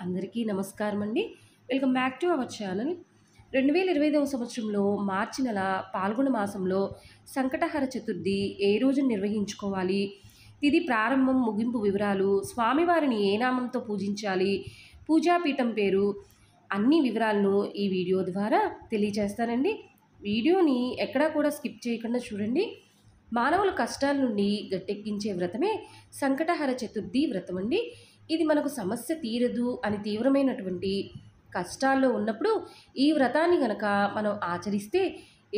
అందరికీ నమస్కారం అండి. Welcome back to our channel. 2025వ సంవత్సరంలో మార్చి నెల పాల్గొన మాసంలో సంకటహర చతుర్థి ఏ రోజున నిర్వహించుకోవాలి, తిథి ప్రారంభం ముగింపు వివరాలు, స్వామివారిని ఏ నామంతో పూజించాలి, పూజాపీఠం పేరు, అన్ని వివరాలను ఈ వీడియో ద్వారా తెలియజేస్తానండి. వీడియోని ఎక్కడా కూడా స్కిప్ చేయకుండా చూడండి. మానవుల కష్టాల నుండి గట్టెక్కించే వ్రతమే సంకటహర చతుర్థి వ్రతం అండి. ఇది మనకు సమస్య తీరదు అని తీవ్రమైనటువంటి కష్టాల్లో ఉన్నప్పుడు ఈ వ్రతాన్ని గనక మనం ఆచరిస్తే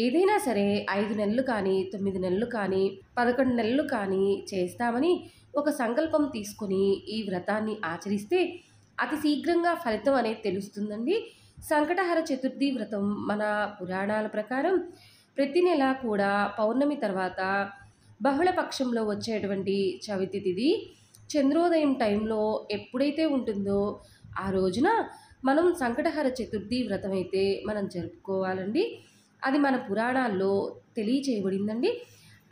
ఏదైనా సరే 5 నెలలు కానీ 9 నెలలు కానీ 11 నెలలు కానీ చేస్తామని ఒక సంకల్పం తీసుకొని ఈ వ్రతాన్ని ఆచరిస్తే అతి శీఘ్రంగా ఫలితం అనేది తెలుస్తుందండి. సంకటహర చతుర్థి వ్రతం మన పురాణాల ప్రకారం ప్రతి నెల కూడా పౌర్ణమి తర్వాత బహుళపక్షంలో వచ్చేటువంటి చవితి తిథి చంద్రోదయం టైంలో ఎప్పుడైతే ఉంటుందో ఆ రోజున మనం సంకటహర చతుర్థి వ్రతం అయితే మనం జరుపుకోవాలండి. అది మన పురాణాల్లో తెలియచేయబడిందండి.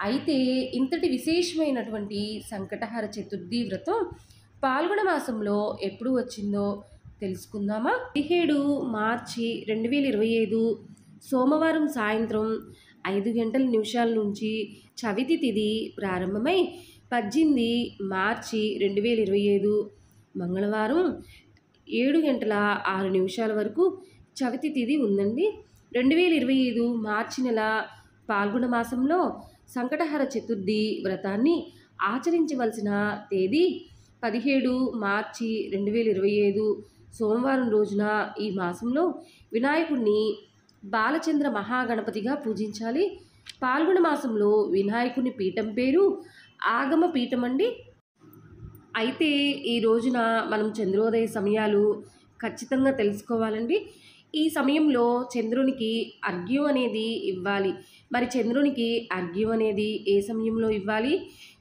అయితే ఇంతటి విశేషమైనటువంటి సంకటహర చతుర్థి వ్రతం పాల్గొన మాసంలో ఎప్పుడు వచ్చిందో తెలుసుకుందామా. 17 మార్చి 2025 సోమవారం సాయంత్రం 5 గంటల నిమిషాల నుంచి చవితి తిథి ప్రారంభమై 18 మార్చి 2025 మంగళవారం 7 గంటల 6 నిమిషాల వరకు చవితి తిథి ఉందండి. 2025 మార్చి నెల పాల్గొన మాసంలో సంకటహర చతుర్థి వ్రతాన్ని ఆచరించవలసిన తేదీ 17 మార్చి 2025 సోమవారం రోజున. ఈ మాసంలో వినాయకుడిని బాలచంద్ర మహాగణపతిగా పూజించాలి. పాల్గొన మాసంలో వినాయకుని పీఠం పేరు ఆగమ పీఠం అండి. అయితే ఈ రోజున మనం చంద్రోదయ సమయాలు ఖచ్చితంగా తెలుసుకోవాలండి. ఈ సమయంలో చంద్రునికి అర్ఘ్యం అనేది ఇవ్వాలి. మరి చంద్రునికి అర్ఘ్యం అనేది ఏ సమయంలో ఇవ్వాలి?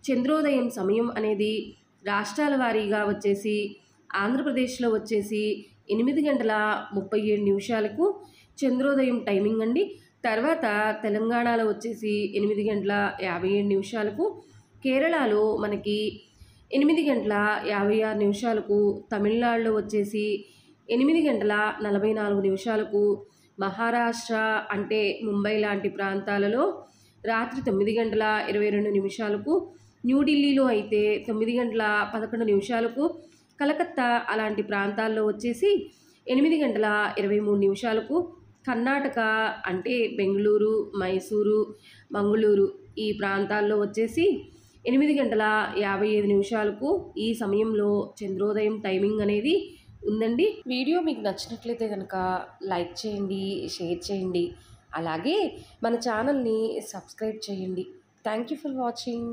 చంద్రోదయం సమయం అనేది రాష్ట్రాల వారీగా వచ్చేసి ఆంధ్రప్రదేశ్లో వచ్చేసి 8 గంటల 37 నిమిషాలకు చంద్రోదయం టైమింగ్ అండి. తర్వాత తెలంగాణలో వచ్చేసి 8 గంటల 57 నిమిషాలకు, కేరళలో మనకి 8 గంటల 56 నిమిషాలకు, తమిళనాడులో వచ్చేసి 8 గంటల 44 నిమిషాలకు, మహారాష్ట్ర అంటే ముంబై లాంటి ప్రాంతాలలో రాత్రి 9 గంటల 22 నిమిషాలకు, న్యూఢిల్లీలో అయితే 9 గంటల 11 నిమిషాలకు, కలకత్తా అలాంటి ప్రాంతాల్లో వచ్చేసి 8 గంటల 23 నిమిషాలకు, కర్ణాటక అంటే బెంగళూరు, మైసూరు, మంగళూరు ఈ ప్రాంతాల్లో వచ్చేసి 8 గంటల 55 నిమిషాలకు ఈ సమయంలో చంద్రోదయం టైమింగ్ అనేది ఉందండి. వీడియో మీకు నచ్చినట్లయితే కనుక లైక్ చేయండి, షేర్ చేయండి, అలాగే మన ఛానల్ని సబ్స్క్రైబ్ చేయండి. Thank you for watching.